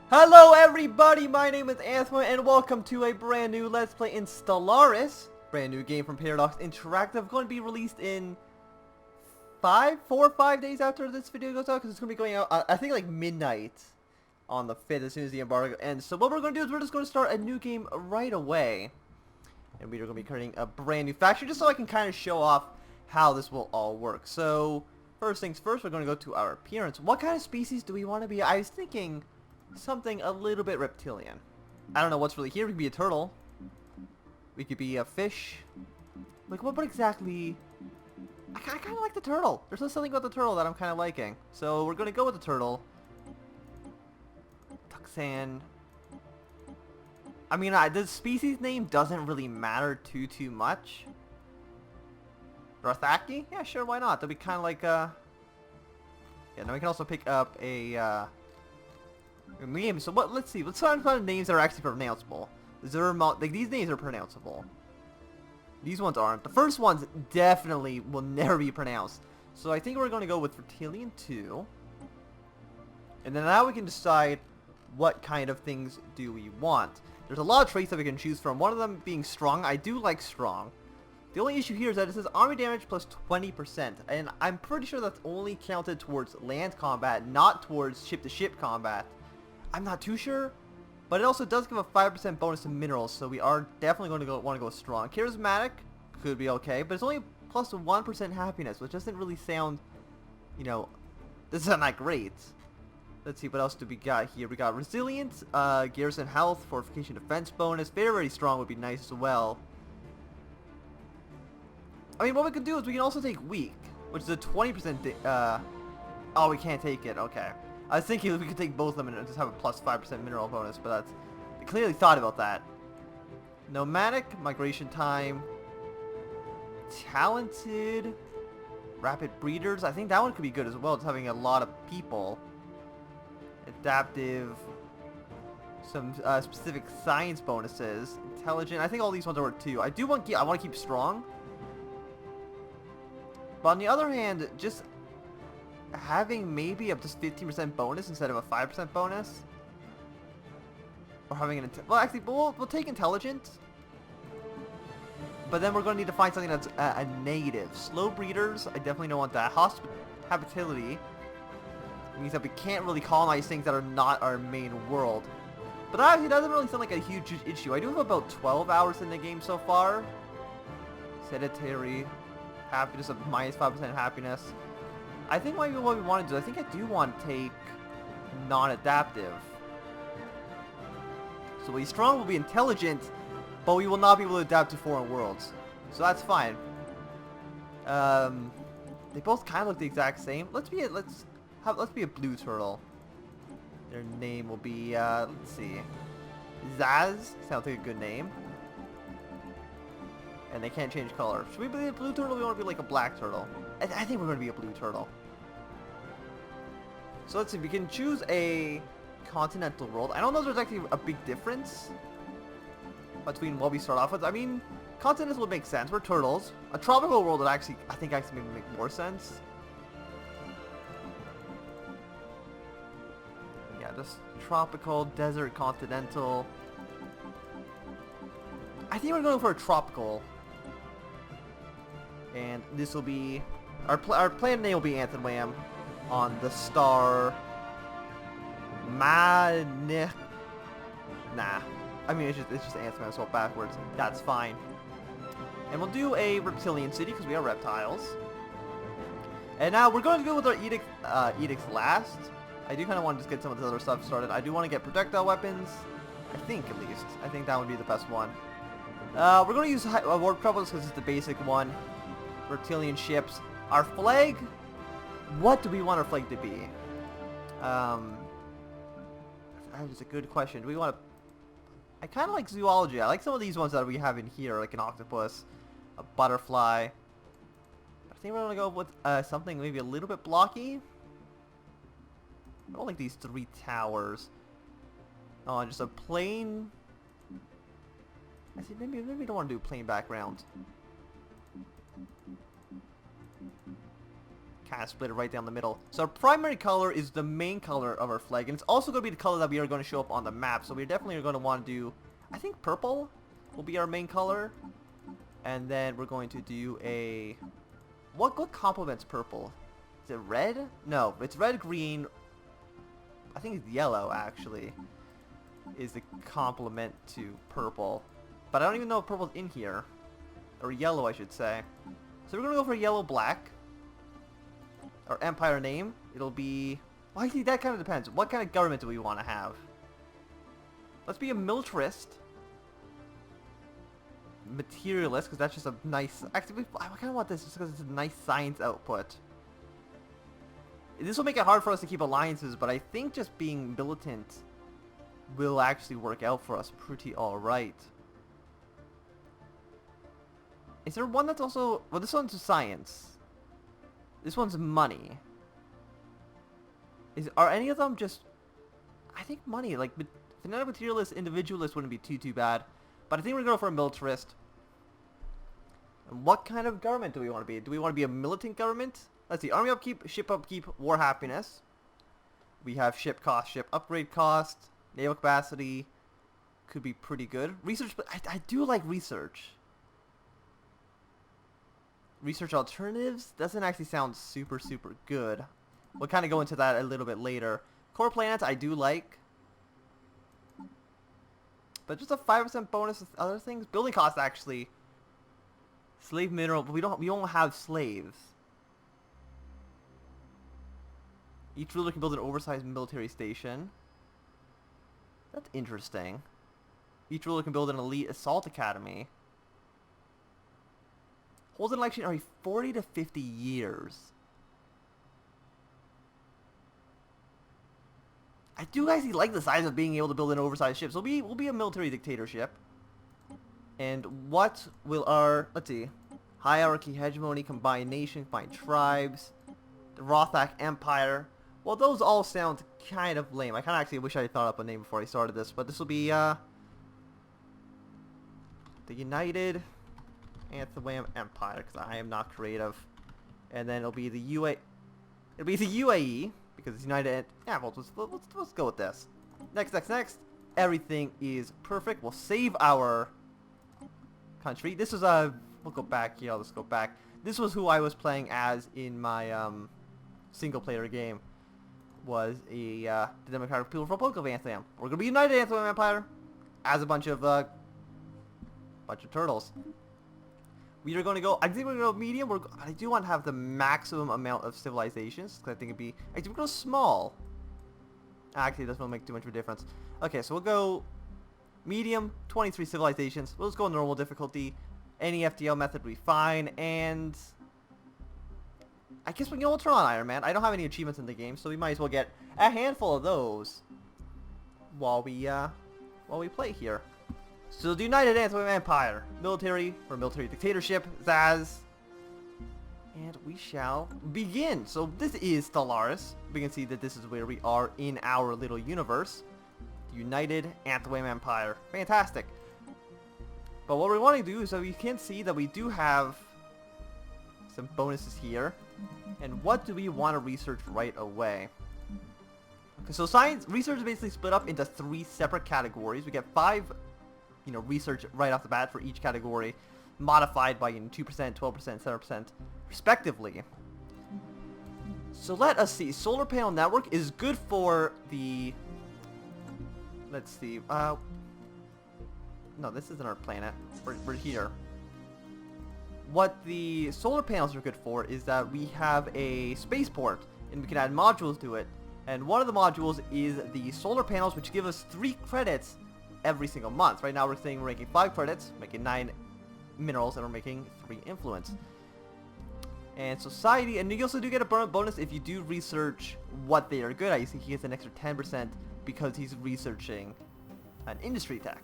Hello everybody, my name is Anthnwam and welcome to a brand new Let's Play in Stellaris. Brand new game from Paradox Interactive, going to be released in 4 or 5 days after this video goes out, because it's going to be going out, I think like midnight on the 5th as soon as the embargo ends. So what we're going to do is we're just going to start a new game right away. And we are going to be creating a brand new faction just so I can kind of show off how this will all work. So first things first, we're going to go to our appearance. What kind of species do we want to be? I was thinking something a little bit reptilian. I don't know what's really here. We could be a turtle. We could be a fish. Like, what exactly? I kind of like the turtle. There's just something about the turtle that I'm kind of liking. So we're going to go with the turtle. Tuxan. I mean, the species name doesn't really matter too much. Rothaki? Yeah, sure, why not? That'll be kind of like, yeah, now we can also pick up a, name. So what? Let's see. Let's find names that are actually pronounceable. Like, these names are pronounceable. These ones aren't. The first ones definitely will never be pronounced. So I think we're going to go with Reptilian 2. And then now we can decide what kind of things do we want. There's a lot of traits that we can choose from. One of them being strong. I do like strong. The only issue here is that it says army damage plus 20%. And I'm pretty sure that's only counted towards land combat, not towards ship-to-ship combat. I'm not too sure, but it also does give a 5% bonus to minerals, so we are definitely going to want to go strong. Charismatic could be okay, but it's only plus 1% happiness, which doesn't really sound, you know, this isn't that great. Let's see, what else do we got here? We got resilient, garrison health, fortification defense bonus. Very strong would be nice as well. I mean, what we could do is we can also take weak, which is a 20%. Oh, we can't take it. Okay. I was thinking we could take both of them and just have a plus 5% mineral bonus, but that's... I clearly thought about that. Nomadic, migration time. Talented. Rapid breeders. I think that one could be good as well. It's having a lot of people. Adaptive. Some specific science bonuses. Intelligent. I think all these ones are worth too. I want to keep strong. But on the other hand, just having maybe up to 15% bonus instead of a 5% bonus, or having an well, actually, we'll take intelligent, but then we're going to need to find something that's a negative. Slow breeders, I definitely don't want that. Habitability means that we can't really colonize things that are not our main world, but actually, it doesn't really sound like a huge issue. I do have about 12 hours in the game so far. Sedentary, happiness of minus 5% happiness. I think maybe what we want to do, I think I do want to take non-adaptive. So we'll be strong, we'll be intelligent, but we will not be able to adapt to foreign worlds. So that's fine. They both kind of look the exact same. Let's be a blue turtle. Their name will be let's see, Zaz. Sounds like a good name. And they can't change color. Should we be a blue turtle or we want to be like a black turtle? I think we're going to be a blue turtle. So let's see, we can choose a continental world. I don't know if there's actually a big difference between what we start off with. I mean, continents would make sense. We're turtles. A tropical world would actually, I think actually make more sense. Yeah, just tropical, desert, continental. I think we're going for a tropical. And this will be... Our planet name will be Anthnwam on the star... Nah. I mean, it's just Anthnwam, so backwards. That's fine. And we'll do a reptilian city, because we are reptiles. And now, we're going to go with our edicts last. I do kind of want to just get some of this other stuff started. I do want to get projectile weapons. I think, at least. I think that would be the best one. We're going to use warp troubles because it's the basic one. Reptilian ships. Our flag? What do we want our flag to be? That is a good question. Do we want to... I kind of like zoology. I like some of these ones that we have in here, like an octopus, a butterfly. I think we're going to go with something maybe a little bit blocky. I don't like these 3 towers. Oh, and just a plain... I see, maybe we don't want to do plain background. kind of split it right down the middle. So our primary color is the main color of our flag, and it's also going to be the color that we are going to show up on the map. So we're definitely going to want to do, I think purple will be our main color. And then we're going to do a... What complements purple? Is it red? No, it's red, green. I think it's yellow, actually, is the complement to purple. But I don't even know if purple's in here. Or yellow, I should say. So we're going to go for yellow, black. Our empire name, it'll be... Well, I think that kind of depends. What kind of government do we want to have? Let's be a militarist. Materialist, because that's just a nice... Actually, I kind of want this just because it's a nice science output. This will make it hard for us to keep alliances, but I think just being militant will actually work out for us pretty alright. Is there one that's also... Well, this one's science. This one's money. Are any of them just... I think money, like... Fanatic materialist, individualist wouldn't be too bad. But I think we're going to go for a militarist. And what kind of government do we want to be? Do we want to be a militant government? Let's see. Army upkeep, ship upkeep, war happiness. We have ship cost, ship upgrade cost, naval capacity. Could be pretty good. Research, but I do like research. Research alternatives doesn't actually sound super good. We'll kind of go into that a little bit later. Core planets I do like. But just a 5% bonus with other things. Building cost actually. Slave mineral, but we don't have slaves. Each ruler can build an oversized military station. That's interesting. Each ruler can build an elite assault academy. Holds an election every 40 to 50 years. I do actually like the size of being able to build an oversized ship. So we'll be a military dictatorship. And what will our... Let's see. Hierarchy, hegemony, combined nation, combined tribes. The Rothak Empire. Well, those all sound kind of lame. I kind of actually wish I had thought up a name before I started this. But this will be, the United Anthnwam Empire. Because I am not creative. And then it'll be the It'll be the UAE. Because it's United... Yeah, well, let's go with this. Next. Everything is perfect. We'll save our country. This is a... We'll go back here. Let's go back. This was who I was playing as in my single-player game. Was the Democratic People's Republic of Anthnwam. We're gonna be United Anthnwam Empire as a bunch of turtles. We are going to go... I think we're going to go medium. I do want to have the maximum amount of civilizations. Because I think it'd be... Actually, we'll go small. Actually, this won't make too much of a difference. Okay, so we'll go medium, 23 civilizations. We'll just go normal difficulty. Any FTL method would be fine. And... I guess we'll turn on Iron Man. I don't have any achievements in the game, so we might as well get a handful of those while we play here. So the United Anthnwam Empire, military or military dictatorship, Zaz, and we shall begin. So this is Stellaris. We can see that this is where we are in our little universe. The United Anthnwam Empire, fantastic. But what we want to do is, so you can see that we do have some bonuses here. And what do we want to research right away? Okay, so science research is basically split up into 3 separate categories. We get 5. Research right off the bat for each category, modified by 2%, 12%, 7%, respectively. So let us see. Solar panel network is good for the... Let's see. No, this isn't our planet. We're here. What the solar panels are good for is that we have a spaceport, and we can add modules to it. And one of the modules is the solar panels, which give us 3 credits every single month. Right now we're saying we're making 5 credits, making 9 minerals, and we're making 3 influence. And society, and you also do get a bonus if you do research what they are good at. You see he gets an extra 10% because he's researching an industry tech.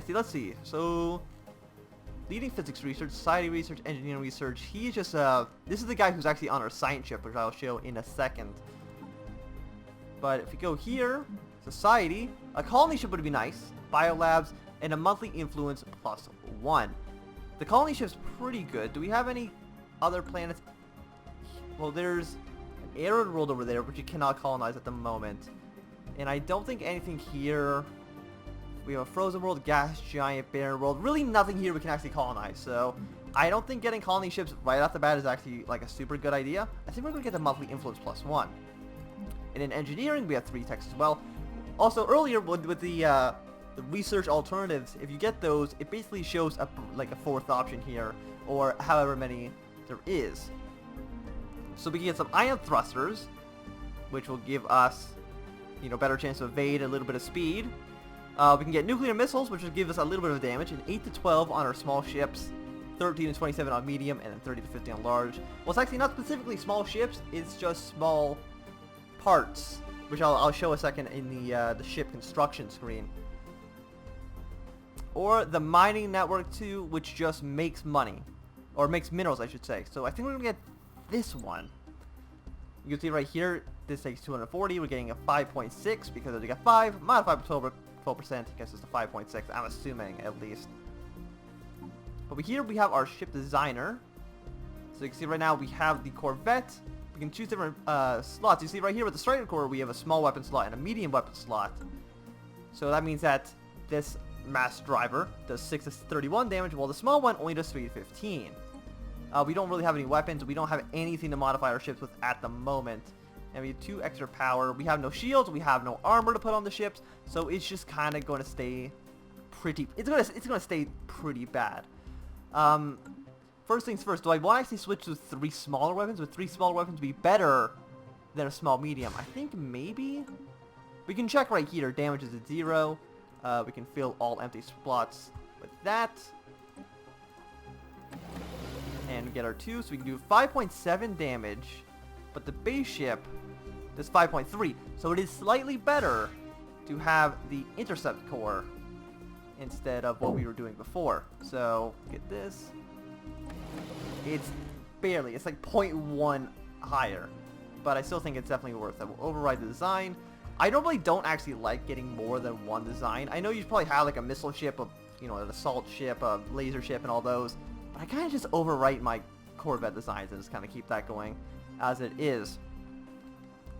Let's see. So, leading physics research, society research, engineering research. He's just, this is the guy who's actually on our science ship, which I'll show in a second. But if we go here, society, a colony ship would be nice, biolabs, and a monthly influence +1. The colony ship's pretty good. Do we have any other planets Well, there's an arid world over there, which you cannot colonize at the moment. And I don't think anything here. We have a frozen world, gas giant, barren world. Really nothing here we can actually colonize. So I don't think getting colony ships right off the bat is actually like a super good idea. I think we're going to get the monthly influence +1. And in engineering, we have 3 techs as well. Also, earlier with the research alternatives, if you get those, it basically shows up like a 4th option here, or however many there is. So we can get some ion thrusters, which will give us, you know, better chance to evade, a little bit of speed. We can get nuclear missiles, which will give us a little bit of damage, and 8 to 12 on our small ships, 13 to 27 on medium, and then 30 to 50 on large. Well, it's actually not specifically small ships, it's just small parts, which I'll show a second in the ship construction screen. Or the mining network 2, which just makes money. Or makes minerals, I should say. So I think we're going to get this one. You can see right here, this takes 240. We're getting a 5.6 because we got 5. Modified by 12%. I guess it's a 5.6. I'm assuming, at least. Over here, we have our ship designer. So you can see right now, we have the Corvette. We can choose different slots. You see right here with the Striker Core, we have a small weapon slot and a medium weapon slot. So that means that this mass driver does 6 to 31 damage, while the small one only does 3 to 15. We don't really have any weapons. We don't have anything to modify our ships with at the moment. And we have 2 extra power. We have no shields. We have no armor to put on the ships. So it's just kind of going to stay pretty... It's going to stay pretty bad. First things first, do I want to actually switch to 3 smaller weapons? Would 3 smaller weapons be better than a small medium? I think maybe. We can check right here. Damage is at 0. We can fill all empty slots with that. And get our 2, so we can do 5.7 damage. But the base ship does 5.3. So it is slightly better to have the intercept core instead of what we were doing before. So, get this. It's barely. It's like 0.1 higher. But I still think it's definitely worth it. We'll override the design. I normally don't actually like getting more than 1 design. I know you probably have like a missile ship, you know, an assault ship, a laser ship, and all those. But I kind of just overwrite my Corvette designs and just kind of keep that going as it is.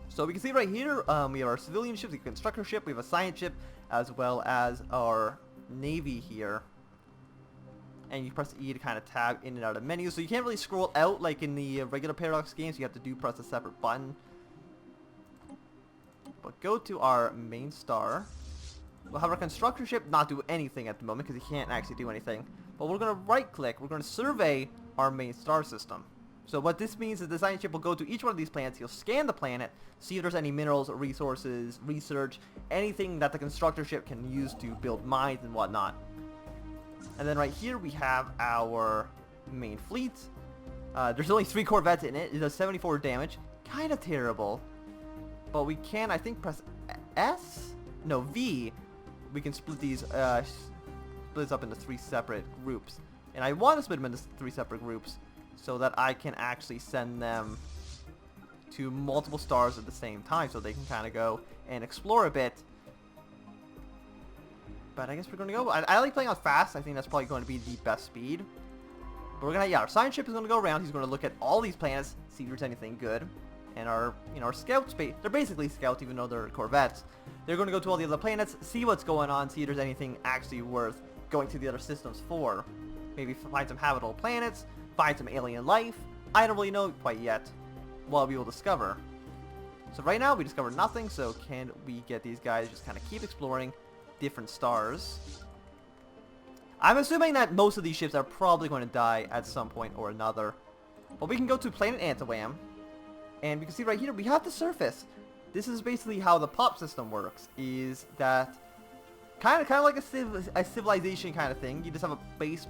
So we can see right here, we have our civilian ship, the constructor ship, we have a science ship, as well as our navy here. And you press E to kind of tab in and out of menus. So you can't really scroll out like in the regular Paradox games. You have to press a separate button. But go to our main star. We'll have our constructor ship not do anything at the moment because he can't actually do anything. But we're going to right click. We're going to survey our main star system. So what this means is the science ship will go to each one of these planets. He'll scan the planet, see if there's any minerals, resources, research, anything that the constructor ship can use to build mines and whatnot. And then right here we have our main fleet. There's only 3 Corvettes in it. It does 74 damage. Kind of terrible. But we can, I think, press S? No, V. We can split these, split this up into 3 separate groups. And I want to split them into 3 separate groups so that I can actually send them to multiple stars at the same time so they can kind of go and explore a bit. But I guess we're going to go. I like playing on fast. I think that's probably going to be the best speed. But we're going to, yeah, our science ship is going to go around. He's going to look at all these planets, see if there's anything good. And our, you know, our scouts, they're basically scouts even though they're Corvettes. They're going to go to all the other planets, see what's going on, see if there's anything actually worth going to the other systems for. Maybe find some habitable planets, find some alien life. I don't really know quite yet. Well, we will discover. So right now we discovered nothing, so can we get these guys just kind of keep exploring different stars? I'm assuming that most of these ships are probably going to die at some point or another. But we can go to planet Anthnwam. And we can see right here, we have the surface. This is basically how the pop system works, is that kind of like a civilization kind of thing. You just have a base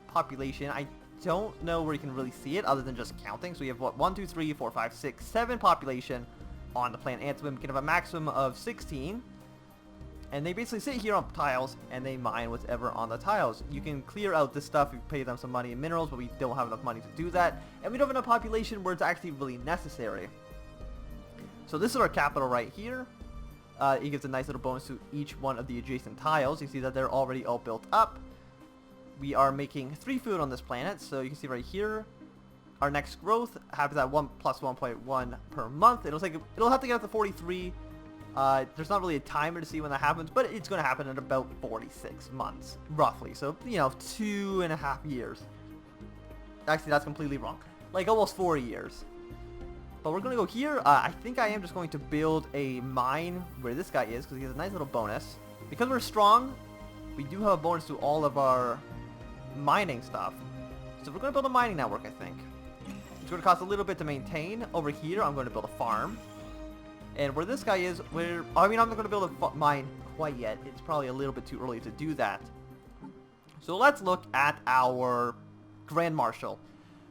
population. I don't know where you can really see it other than just counting. So we have, what, 1, 2, 3, 4, 5, 6, 7 population on the planet Anthnwam. We can have a maximum of 16. And they basically sit here on tiles, and they mine whatever on the tiles. You can clear out this stuff, you pay them some money in minerals, but we don't have enough money to do that. And we don't have enough population where it's actually really necessary. So this is our capital right here. It gives a nice little bonus to each one of the adjacent tiles. You see that they're already all built up. We are making 3 food on this planet, so you can see right here. our next growth happens at 1 plus 1.1 per month. It'll have to get up to 43. There's not really a timer to see when that happens, but it's going to happen in about 46 months, roughly. So, you know, 2.5 years. Actually, that's completely wrong. Like, almost 4 years. But we're going to go here. I think I am just going to build a mine where this guy is, because he has a nice little bonus. Because we're strong, we do have a bonus to all of our mining stuff. So we're going to build a mining network, I think. It's going to cost a little bit to maintain. Over here, I'm going to build a farm. And where this guy is, I mean, I'm not going to build a mine quite yet. It's probably a little bit too early to do that. So let's look at our Grand Marshal,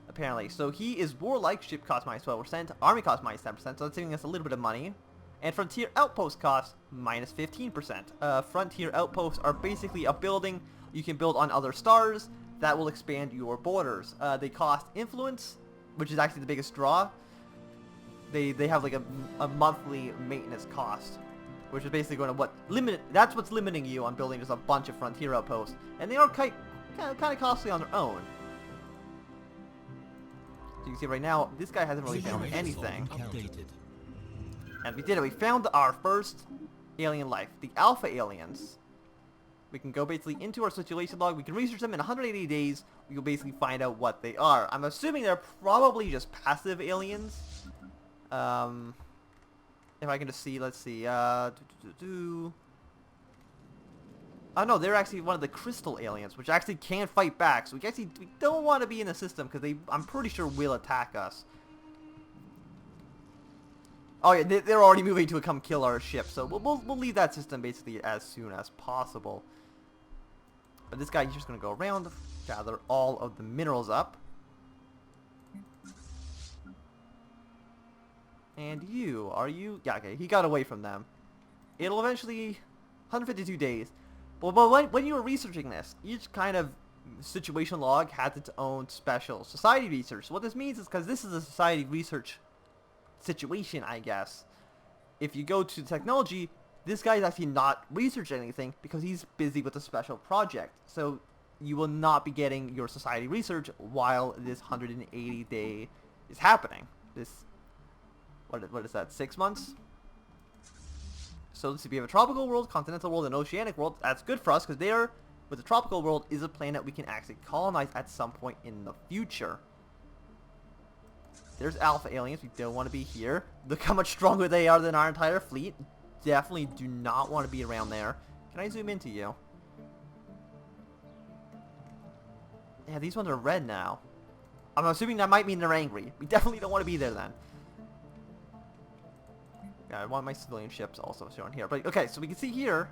apparently. So he is warlike, ship cost minus 12%, army cost minus 10%, so that's saving us a little bit of money. And frontier outpost cost minus 15%. Frontier outposts are basically a building you can build on other stars that will expand your borders. They cost influence, which is actually the biggest draw. They have like a monthly maintenance cost, which is basically going to that's what's limiting you on building just a bunch of frontier outposts, and they are kind of costly on their own. So you can see right now this guy hasn't really found anything, and we did it. We found our first alien life, the alpha aliens. We can go basically into our situation log. We can research them in 180 days. We will basically find out what they are. I'm assuming they're probably just passive aliens. If I can just see, let's see, oh no, they're actually one of the crystal aliens, which actually can fight back, so we don't want to be in the system, because I'm pretty sure will attack us. Oh yeah, they're already moving to come kill our ship, so we'll leave that system basically as soon as possible. But this guy, he's just going to go around, gather all of the minerals up. And you, are you? Yeah, okay, he got away from them. It'll eventually, 152 days. But when you were researching this, each kind of situation log has its own special society research. So what this means is, because this is a society research situation, I guess, if you go to technology, this guy is actually not researching anything because he's busy with a special project. So you will not be getting your society research while this 180 day is happening. What is that, 6 months? So let's see, we have a tropical world, continental world, and oceanic world. That's good for us, because with the tropical world is a planet we can actually colonize at some point in the future. There's alpha aliens. We don't want to be here. Look how much stronger they are than our entire fleet. Definitely do not want to be around there. Can I zoom into you? Yeah, these ones are red now. I'm assuming that might mean they're angry. We definitely don't want to be there then. Yeah, I want my civilian ships also shown here. But okay, so we can see here,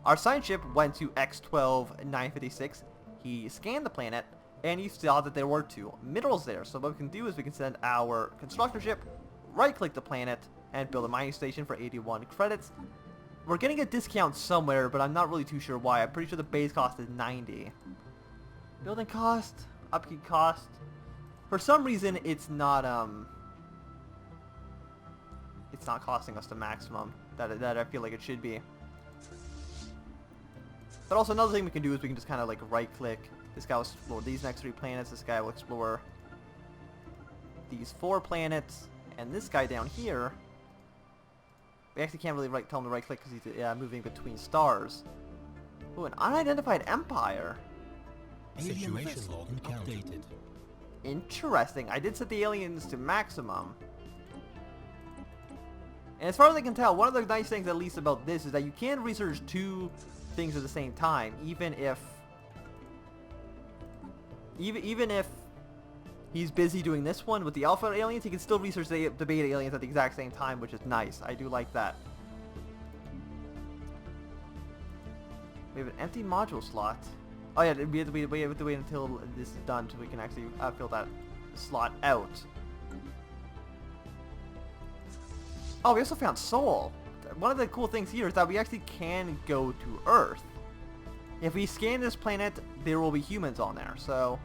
our science ship went to X12-956. He scanned the planet, and he saw that there were 2 minerals there. So what we can do is we can send our constructor ship, right-click the planet, and build a mining station for 81 credits. We're getting a discount somewhere, but I'm not really too sure why. I'm pretty sure the base cost is 90. Building cost, upkeep cost. For some reason, it's not costing us the maximum that I feel like it should be. But also another thing we can do is we can just kind of like right click. This guy will explore these next 3 planets. This guy will explore these 4 planets. And this guy down here, we actually can't really tell him to right click because he's moving between stars. Ooh, an unidentified empire. Situation log updated. Interesting. I did set the aliens to maximum. And as far as I can tell, one of the nice things at least about this is that you can research 2 things at the same time, even if he's busy doing this one with the alpha aliens, he can still research the beta aliens at the exact same time, which is nice. I do like that. We have an empty module slot. Oh yeah, we have to wait until this is done so we can actually fill that slot out. Oh, we also found Sol. One of the cool things here is that we actually can go to Earth. If we scan this planet, there will be humans on there. So,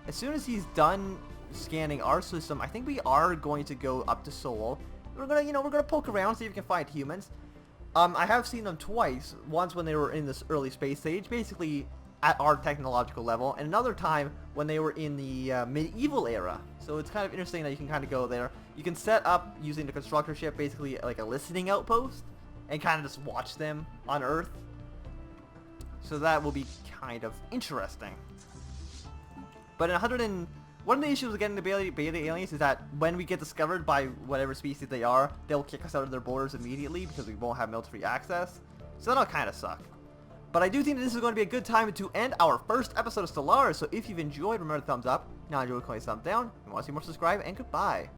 as soon as he's done scanning our system, I think we are going to go up to Sol. We're gonna poke around, see if we can find humans. I have seen them twice. Once when they were in this early space age. Basically, at our technological level, and another time when they were in the medieval era. So it's kind of interesting that you can kind of go there. You can set up using the constructor ship basically like a listening outpost and kind of just watch them on Earth. So that will be kind of interesting. But one of the issues with getting the beta aliens is that when we get discovered by whatever species they are, they'll kick us out of their borders immediately because we won't have military access. So that'll kind of suck. But I do think that this is going to be a good time to end our first episode of Stellaris. So if you've enjoyed, remember to thumbs up. Now enjoy, thumb down. If you want to see more, subscribe, and goodbye.